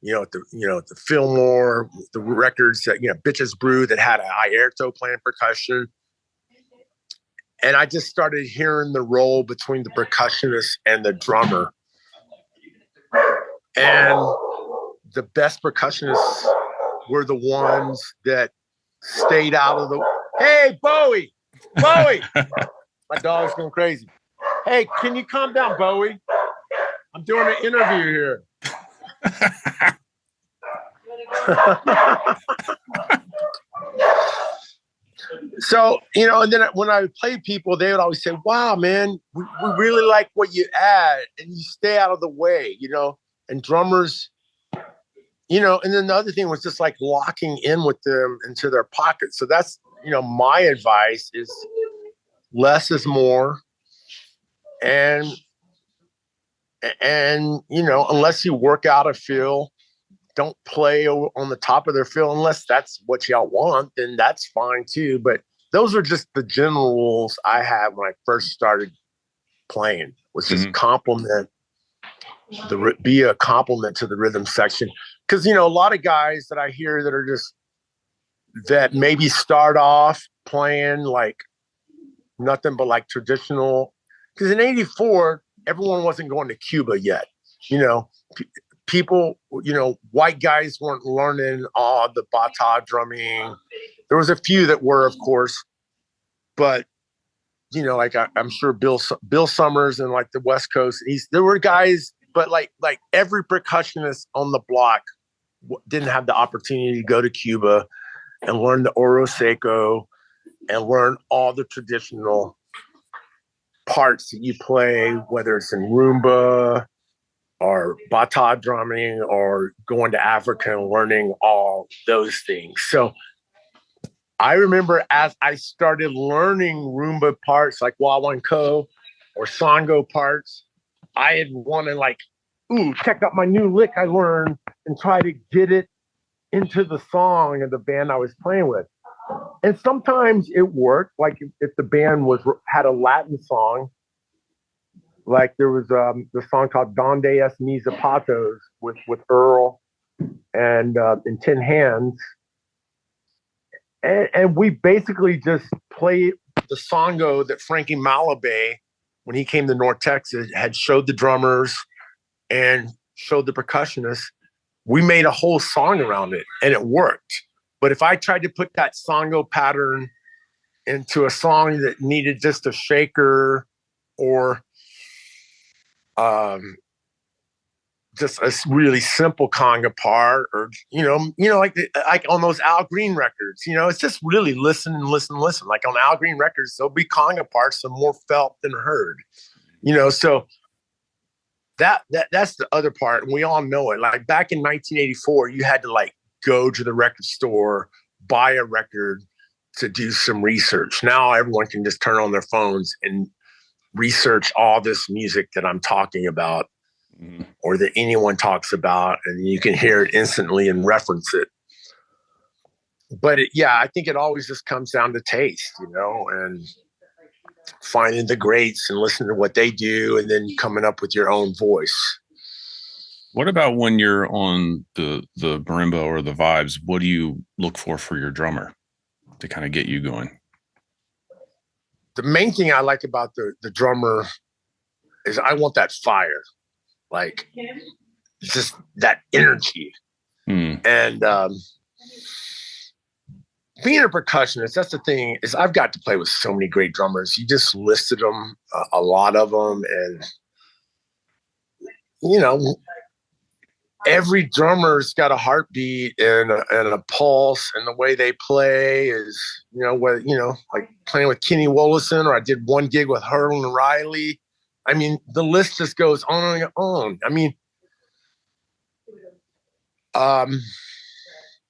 S3: at the Fillmore, the records that, Bitches Brew that had a Airto playing percussion. And I just started hearing the role between the percussionist and the drummer. And the best percussionists were the ones that stayed out of the... Hey, Bowie! Bowie! My dog's going crazy. Hey, can you calm down, Bowie? I'm doing an interview here. So, and then when I would play people, they would always say, wow, man, we really like what you add, and you stay out of the way, and drummers, and then the other thing was just like locking in with them into their pocket. So that's, my advice is less is more. And unless you work out a feel, don't play on the top of their feel unless that's what y'all want, then that's fine too. But those are just the general rules I had when I first started playing, was just be a compliment to the rhythm section. Because, a lot of guys that I hear that maybe start off playing like nothing but like traditional, because in 84, everyone wasn't going to Cuba yet. People, white guys weren't learning all the bata drumming. There was a few that were, of course, but like I'm sure Bill Summers and like the West Coast, there were guys, but like every percussionist on the block didn't have the opportunity to go to Cuba and learn the oro seco and learn all the traditional parts that you play, whether it's in rumba or bata drumming or going to Africa and learning all those things. So I remember as I started learning rumba parts like Wawanko or Sango parts, I had wanted like, check out my new lick I learned and try to get it into the song of the band I was playing with. And sometimes it worked. Like if the band had a Latin song, like there was the song called Donde Es Mis Zapatos with Earl and in Tin Hands. And we basically just played the songo that Frankie Malabe, when he came to North Texas, had showed the drummers and showed the percussionists. We made a whole song around it, and it worked. But if I tried to put that songo pattern into a song that needed just a shaker or just a really simple conga part, or like on those Al Green records, it's just really listen. Like on Al Green records, there'll be conga parts that are more felt than heard. So that's the other part, and we all know it. Like back in 1984, you had to like go to the record store, buy a record to do some research. Now everyone can just turn on their phones and research all this music that I'm talking about or that anyone talks about, and you can hear it instantly and reference it. But I think it always just comes down to taste, and finding the greats and listening to what they do and then coming up with your own voice.
S2: What about when you're on the marimba or the vibes? What do you look for your drummer to kind of get you going?
S3: The main thing I like about the drummer is I want that fire, like just that energy. And being a percussionist, that's the thing, is I've got to play with so many great drummers. You just listed them, a lot of them, and every drummer's got a heartbeat and a pulse, and the way they play is, like playing with Kenny Wollison, or I did one gig with Harlan Riley. I mean, the list just goes on and on. I mean,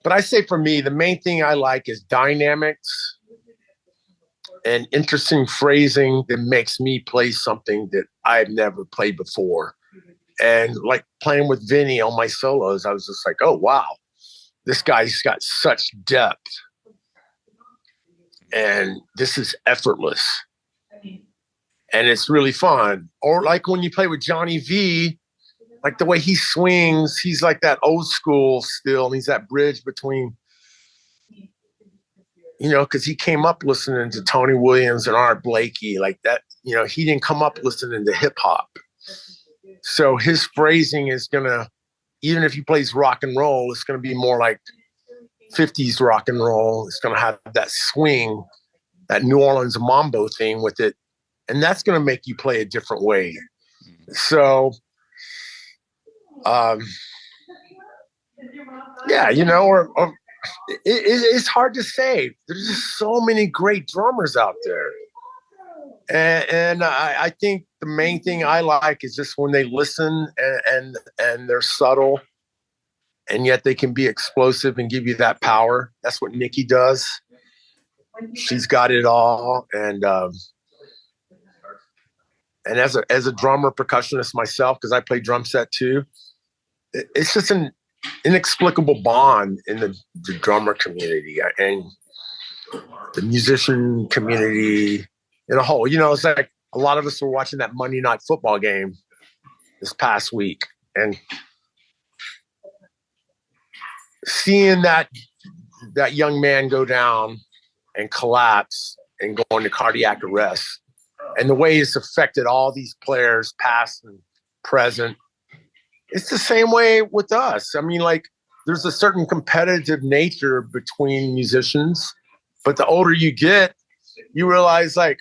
S3: but I say for me, the main thing I like is dynamics and interesting phrasing that makes me play something that I've never played before. And like playing with Vinny on my solos, I was just like, oh, wow, this guy's got such depth. And this is effortless. And it's really fun. Or like when you play with Johnny V, like the way he swings, he's like that old school still. And he's that bridge between, you know, because he came up listening to Tony Williams and Art Blakey like that. You know, he didn't come up listening to hip hop. So his phrasing is going to, even if he plays rock and roll, it's going to be more like 50s rock and roll. It's going to have that swing, that New Orleans mambo thing with it. And that's going to make you play a different way. So, yeah, you know, it's hard to say. There's just so many great drummers out there. And I think the main thing I like is just when they listen and they're subtle, and yet they can be explosive and give you that power. That's what Nikki does. She's got it all. And as a drummer, percussionist myself, because I play drum set too, it's just an inexplicable bond in the drummer community and the musician community in a whole. You know, it's like a lot of us were watching that Monday night football game this past week and seeing that young man go down and collapse and go into cardiac arrest, and the way it's affected all these players, past and present. It's the same way with us. I mean, like, there's a certain competitive nature between musicians, but the older you get, you realize, like,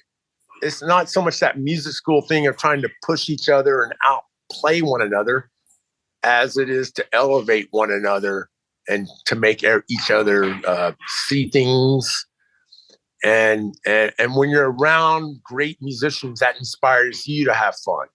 S3: it's not so much that music school thing of trying to push each other and outplay one another as it is to elevate one another and to make each other see things. And when you're around great musicians, that inspires you to have fun,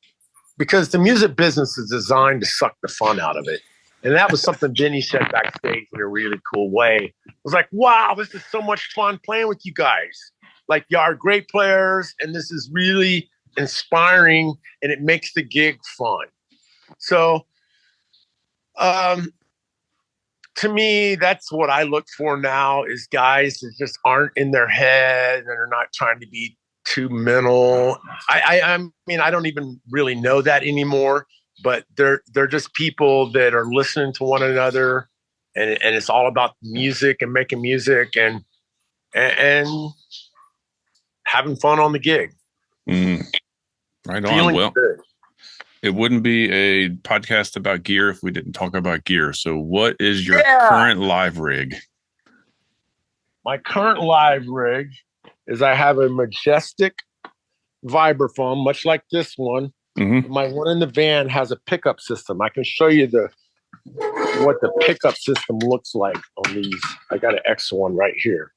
S3: because the music business is designed to suck the fun out of it. And that was something Vinny said backstage in a really cool way. It was like, wow, this is so much fun playing with you guys. Like, you are great players, and this is really inspiring, and it makes the gig fun. So, to me, that's what I look for now, is guys that just aren't in their head and are not trying to be too mental. I mean, I don't even really know that anymore, but they're just people that are listening to one another, and it's all about music and making music and having fun on the gig.
S2: Right on.
S3: Feeling
S2: Well,
S3: good.
S2: it wouldn't be a podcast about gear if we didn't talk about gear. So what is your current live rig?
S3: My current live rig is I have a Majestic vibraphone, much like this one. Mm-hmm. My one in the van has a pickup system. I can show you what the pickup system looks like on these. I got an extra one right here.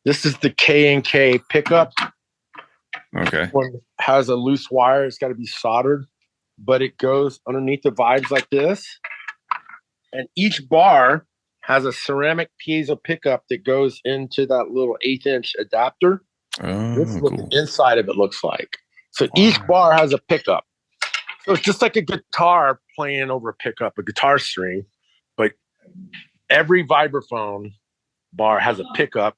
S3: This is the K&K pickup.
S2: Okay.
S3: This one has a loose wire. It's got to be soldered, but it goes underneath the vibes like this. And each bar has a ceramic piezo pickup that goes into that little 1/8-inch adapter. This is what the inside of it looks like. So each bar has a pickup. So it's just like a guitar playing over a pickup, a guitar string, but every vibraphone bar has a pickup,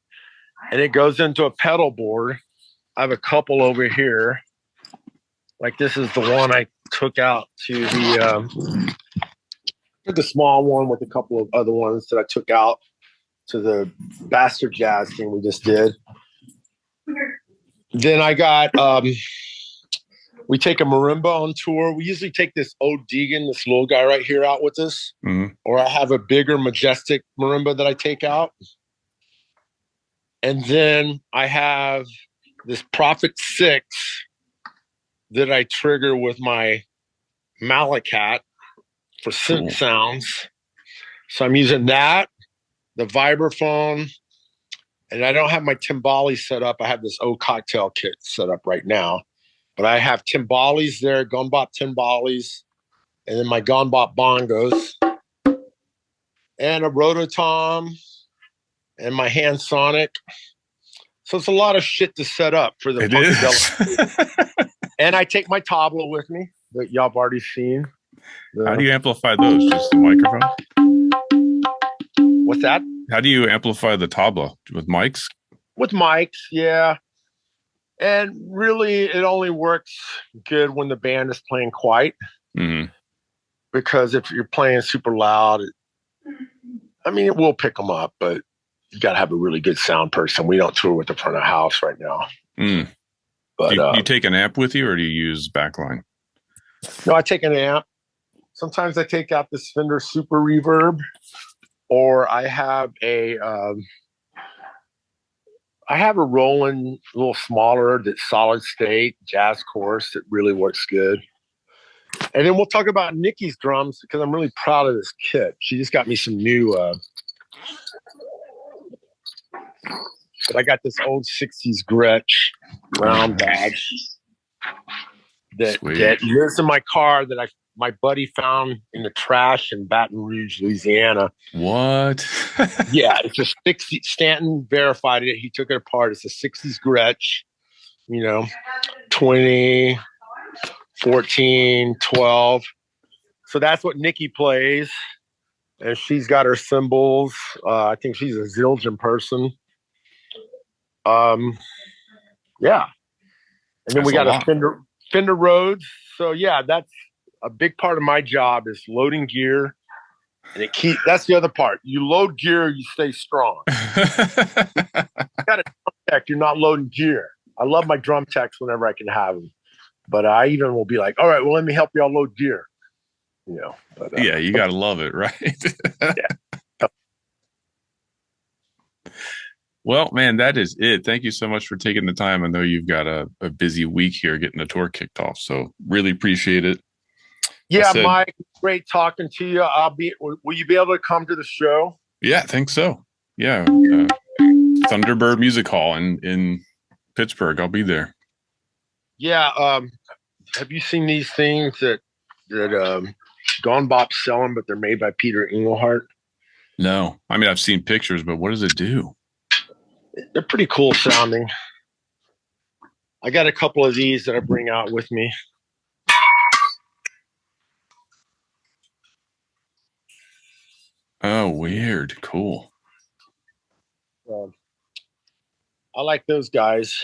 S3: and it goes into a pedal board. I have a couple over here. Like, this is the one I took out to the small one with a couple of other ones that I took out to the Bastard Jazz thing we just did. Then I got, we take a marimba on tour. We usually take this old Dillon, this little guy right here, out with us. Mm-hmm. Or I have a bigger Majestic marimba that I take out. And then I have this Prophet 6 that I trigger with my Malacat for synth sounds. So I'm using that, the vibraphone, and I don't have my timbali set up. I have this old cocktail kit set up right now, but I have timbales there, Gunbop timbales, and then my Gunbop bongos, and a Rototom, and my hand sonic, So it's a lot of shit to set up for the Punkadelic. And I take my tabla with me that y'all have already seen.
S2: How do you amplify those? Just the microphone?
S3: What's that?
S2: How do you amplify the tabla? With mics?
S3: With mics, yeah. And really, it only works good when the band is playing quiet.
S2: Mm-hmm.
S3: Because if you're playing super loud, it will pick them up, but you got to have a really good sound person. We don't tour with the front of house right now.
S2: Mm. But do you take an amp with you, or do you use backline?
S3: No, I take an amp. Sometimes I take out this Fender Super Reverb, or I have a Roland, a little smaller, that's solid state jazz chorus that really works good. And then we'll talk about Nikki's drums because I'm really proud of this kit. She just got me some new. But I got this old '60s Gretsch round badge that lives in my car that my buddy found in the trash in Baton Rouge, Louisiana.
S2: What?
S3: Yeah, it's a '60s. Stanton verified it. He took it apart. It's a '60s Gretsch. 20, 14, 12. So that's what Nikki plays. And she's got her cymbals. I think she's a Zildjian person. Yeah. And then we got a Fender Rhodes. So yeah, that's a big part of my job is loading gear. And that's the other part. You load gear, you stay strong. You got a drum tech, you're not loading gear. I love my drum techs whenever I can have them. But I even will be like, all right, well, let me help y'all load gear. But,
S2: yeah, you got to love it, right?
S3: Yeah.
S2: Well, man, that is it. Thank you so much for taking the time. I know you've got a busy week here getting the tour kicked off, so really appreciate it.
S3: Yeah, Mike, great talking to you. Will you be able to come to the show?
S2: Yeah, I think so. Yeah, Thunderbird Music Hall in Pittsburgh. I'll be there.
S3: Yeah. Have you seen these things that Gone Bop's selling, but they're made by Peter Engelhardt?
S2: No, I've seen pictures, but what does it do?
S3: They're pretty cool sounding. I got a couple of these that I bring out with me.
S2: Oh, weird. Cool.
S3: I like those guys.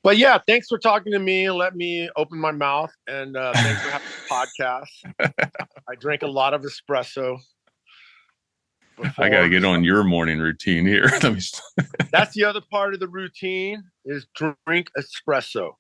S3: But yeah, thanks for talking to me and let me open my mouth. And thanks for having the podcast. I drank a lot of espresso.
S2: I got to get on your morning routine here.
S3: That's the other part of the routine is drink espresso.